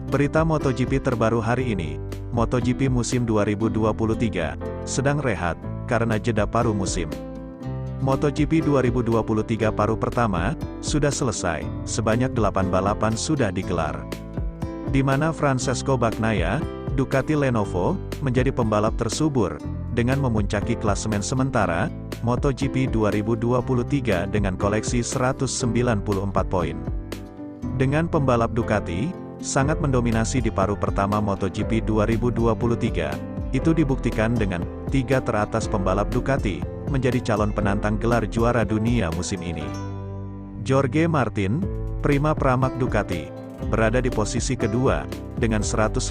Berita MotoGP terbaru hari ini, MotoGP musim 2023, sedang rehat, karena jeda paruh musim. MotoGP 2023 paruh pertama, sudah selesai, sebanyak 8 balapan sudah digelar. Di mana Francesco Bagnaia, Ducati Lenovo, menjadi pembalap tersubur, dengan memuncaki klasemen sementara, MotoGP 2023 dengan koleksi 194 poin. Dengan pembalap Ducati, sangat mendominasi di paruh pertama MotoGP 2023, itu dibuktikan dengan 3 teratas pembalap Ducati, menjadi calon penantang gelar juara dunia musim ini. Jorge Martin, prima pramak Ducati, berada di posisi kedua, dengan 159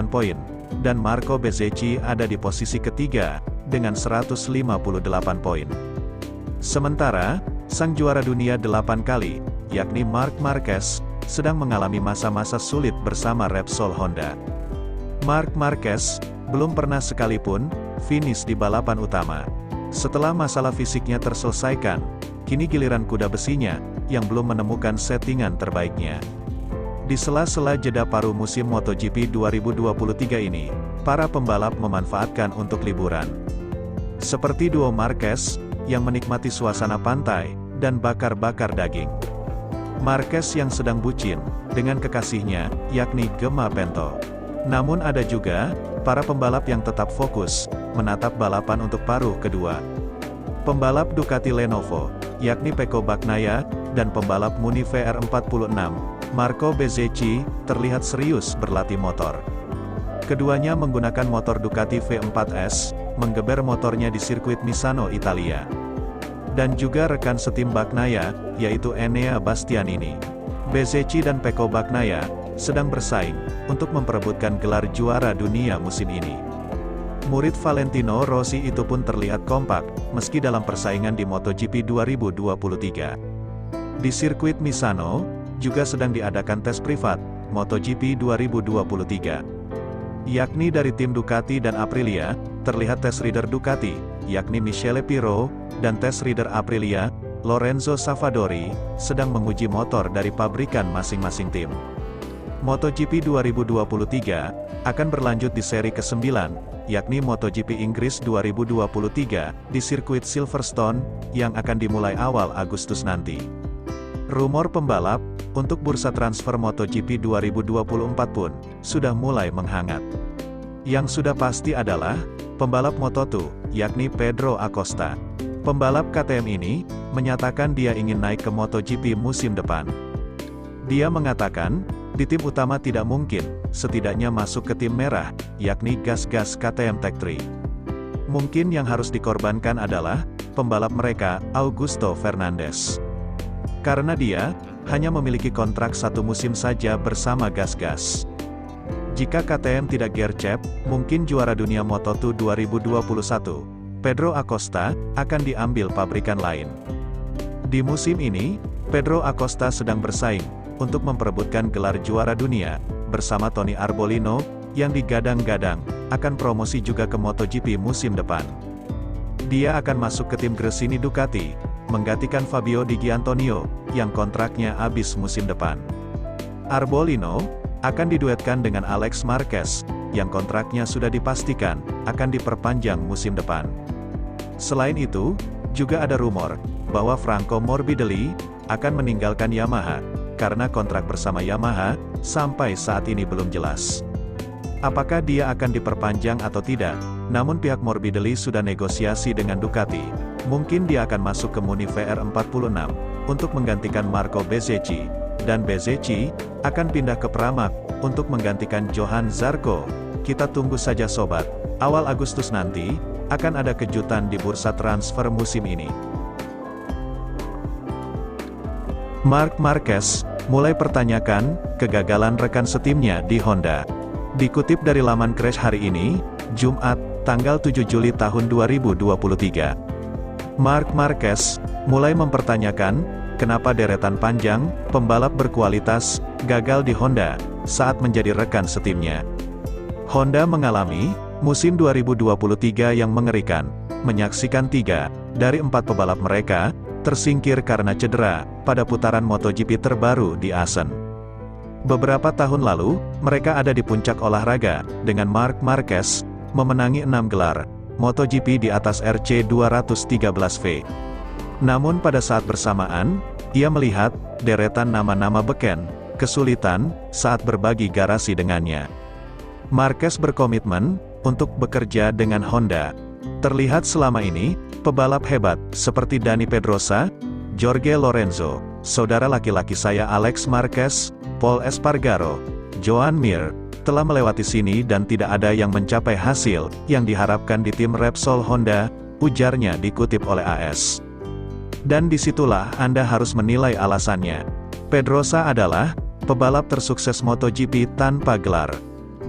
poin, dan Marco Bezzecchi ada di posisi ketiga, dengan 158 poin. Sementara, sang juara dunia 8 kali, yakni Marc Marquez, sedang mengalami masa-masa sulit bersama Repsol Honda. Marc Marquez, belum pernah sekalipun, finish di balapan utama. Setelah masalah fisiknya terselesaikan, kini giliran kuda besinya, yang belum menemukan settingan terbaiknya. Di sela-sela jeda paruh musim MotoGP 2023 ini, para pembalap memanfaatkan untuk liburan. Seperti duo Marquez, yang menikmati suasana pantai, dan bakar-bakar daging. Marquez yang sedang bucin, dengan kekasihnya, yakni Gemma Bento. Namun ada juga, para pembalap yang tetap fokus, menatap balapan untuk paruh kedua. Pembalap Ducati Lenovo, yakni Pecco Bagnaia, dan pembalap Muni VR46, Marco Bezzecchi, terlihat serius berlatih motor. Keduanya menggunakan motor Ducati V4S, menggeber motornya di sirkuit Misano, Italia. Dan juga rekan setim Bagnaia, yaitu Enea Bastianini. Bezzecchi dan Pecco Bagnaia, sedang bersaing, untuk memperebutkan gelar juara dunia musim ini. Murid Valentino Rossi itu pun terlihat kompak, meski dalam persaingan di MotoGP 2023. Di sirkuit Misano, juga sedang diadakan tes privat, MotoGP 2023. Yakni dari tim Ducati dan Aprilia, terlihat tes rider Ducati, yakni Michele Pirro, dan tes rider Aprilia, Lorenzo Savadori, sedang menguji motor dari pabrikan masing-masing tim. MotoGP 2023, akan berlanjut di seri ke-9, yakni MotoGP Inggris 2023, di sirkuit Silverstone, yang akan dimulai awal Agustus nanti. Rumor pembalap, untuk bursa transfer MotoGP 2024 pun, sudah mulai menghangat. Yang sudah pasti adalah, pembalap Moto2, yakni Pedro Acosta. Pembalap KTM ini, menyatakan dia ingin naik ke MotoGP musim depan. Dia mengatakan, di tim utama tidak mungkin, setidaknya masuk ke tim merah, yakni gas-gas KTM Tech3. Mungkin yang harus dikorbankan adalah, pembalap mereka, Augusto Fernandez. Karena dia, hanya memiliki kontrak 1 musim saja bersama gas-gas. Jika KTM tidak gercep, mungkin juara dunia Moto2 2021, Pedro Acosta, akan diambil pabrikan lain. Di musim ini, Pedro Acosta sedang bersaing, untuk memperebutkan gelar juara dunia, bersama Tony Arbolino, yang digadang-gadang, akan promosi juga ke MotoGP musim depan. Dia akan masuk ke tim Gresini Ducati, menggantikan Fabio Di Gianantonio, yang kontraknya habis musim depan. Arbolino, akan diduetkan dengan Alex Marquez, yang kontraknya sudah dipastikan, akan diperpanjang musim depan. Selain itu, juga ada rumor, bahwa Franco Morbidelli, akan meninggalkan Yamaha, karena kontrak bersama Yamaha, sampai saat ini belum jelas. Apakah dia akan diperpanjang atau tidak, namun pihak Morbidelli sudah negosiasi dengan Ducati, mungkin dia akan masuk ke Muni VR46, untuk menggantikan Marco Bezzecchi, dan Bezzecchi, akan pindah ke Pramac, untuk menggantikan Johan Zarco. Kita tunggu saja sobat, awal Agustus nanti, akan ada kejutan di bursa transfer musim ini. Marc Marquez, mulai pertanyakan, kegagalan rekan setimnya di Honda. Dikutip dari laman Crash hari ini, Jumat, tanggal 7 Juli tahun 2023. Marc Marquez, mulai mempertanyakan, kenapa deretan panjang, pembalap berkualitas, gagal di Honda, saat menjadi rekan setimnya. Honda mengalami, musim 2023 yang mengerikan, menyaksikan 3 dari 4 pebalap mereka, tersingkir karena cedera, pada putaran MotoGP terbaru di Assen. Beberapa tahun lalu, mereka ada di puncak olahraga, dengan Marc Marquez, memenangi 6 gelar MotoGP di atas RC 213V. Namun pada saat bersamaan, ia melihat deretan nama-nama beken kesulitan saat berbagi garasi dengannya. Marquez berkomitmen untuk bekerja dengan Honda. Terlihat selama ini, pebalap hebat seperti Dani Pedrosa, Jorge Lorenzo, saudara laki-laki saya Alex Marquez, Pol Espargaro, Joan Mir, telah melewati sini dan tidak ada yang mencapai hasil yang diharapkan di tim Repsol Honda, ujarnya dikutip oleh AS. Dan disitulah Anda harus menilai alasannya. Pedrosa adalah pebalap tersukses MotoGP tanpa gelar.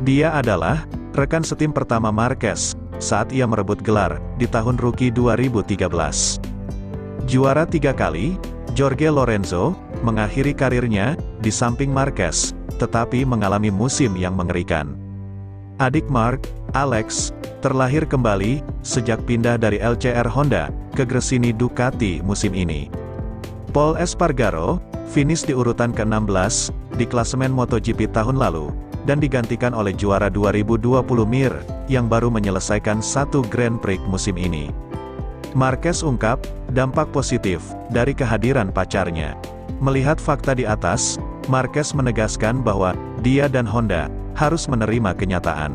Dia adalah rekan setim pertama Marquez saat ia merebut gelar di tahun rookie 2013. Juara 3 kali, Jorge Lorenzo mengakhiri karirnya di samping Marquez, tetapi mengalami musim yang mengerikan. Adik Marc, Alex, terlahir kembali sejak pindah dari LCR Honda ke Gresini Ducati musim ini. Pol Espargaro finish di urutan ke-16 di klasemen MotoGP tahun lalu, dan digantikan oleh juara 2020 Mir, yang baru menyelesaikan satu Grand Prix musim ini. Marquez ungkap, dampak positif dari kehadiran pacarnya. Melihat fakta di atas, Marquez menegaskan bahwa dia dan Honda harus menerima kenyataan.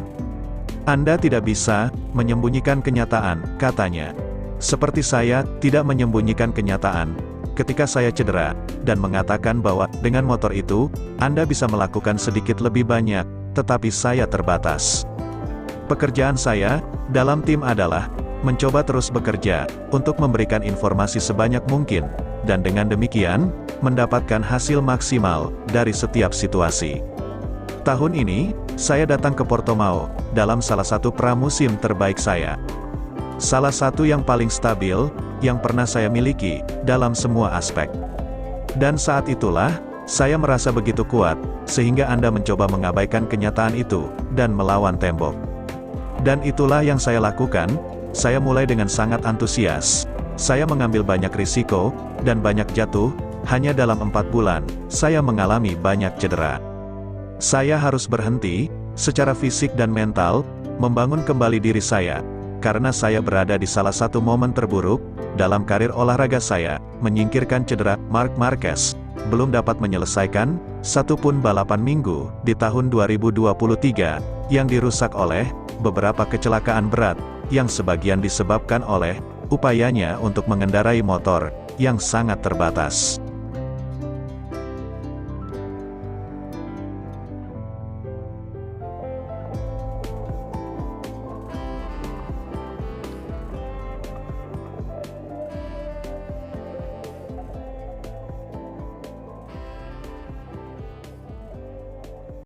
Anda tidak bisa menyembunyikan kenyataan, katanya. Seperti saya tidak menyembunyikan kenyataan ketika saya cedera, dan mengatakan bahwa dengan motor itu, Anda bisa melakukan sedikit lebih banyak, tetapi saya terbatas. Pekerjaan saya dalam tim adalah mencoba terus bekerja untuk memberikan informasi sebanyak mungkin, dan dengan demikian, mendapatkan hasil maksimal dari setiap situasi. Tahun ini, saya datang ke Portimao dalam salah satu pramusim terbaik saya. Salah satu yang paling stabil yang pernah saya miliki dalam semua aspek. Dan saat itulah, saya merasa begitu kuat, sehingga Anda mencoba mengabaikan kenyataan itu, dan melawan tembok. Dan itulah yang saya lakukan. Saya mulai dengan sangat antusias. Saya mengambil banyak risiko, dan banyak jatuh. Hanya dalam 4 bulan, saya mengalami banyak cedera. Saya harus berhenti, secara fisik dan mental, membangun kembali diri saya, karena saya berada di salah satu momen terburuk dalam karir olahraga saya, menyingkirkan cedera. Marc Marquez belum dapat menyelesaikan satu pun balapan minggu di tahun 2023, yang dirusak oleh beberapa kecelakaan berat, yang sebagian disebabkan oleh upayanya untuk mengendarai motor yang sangat terbatas.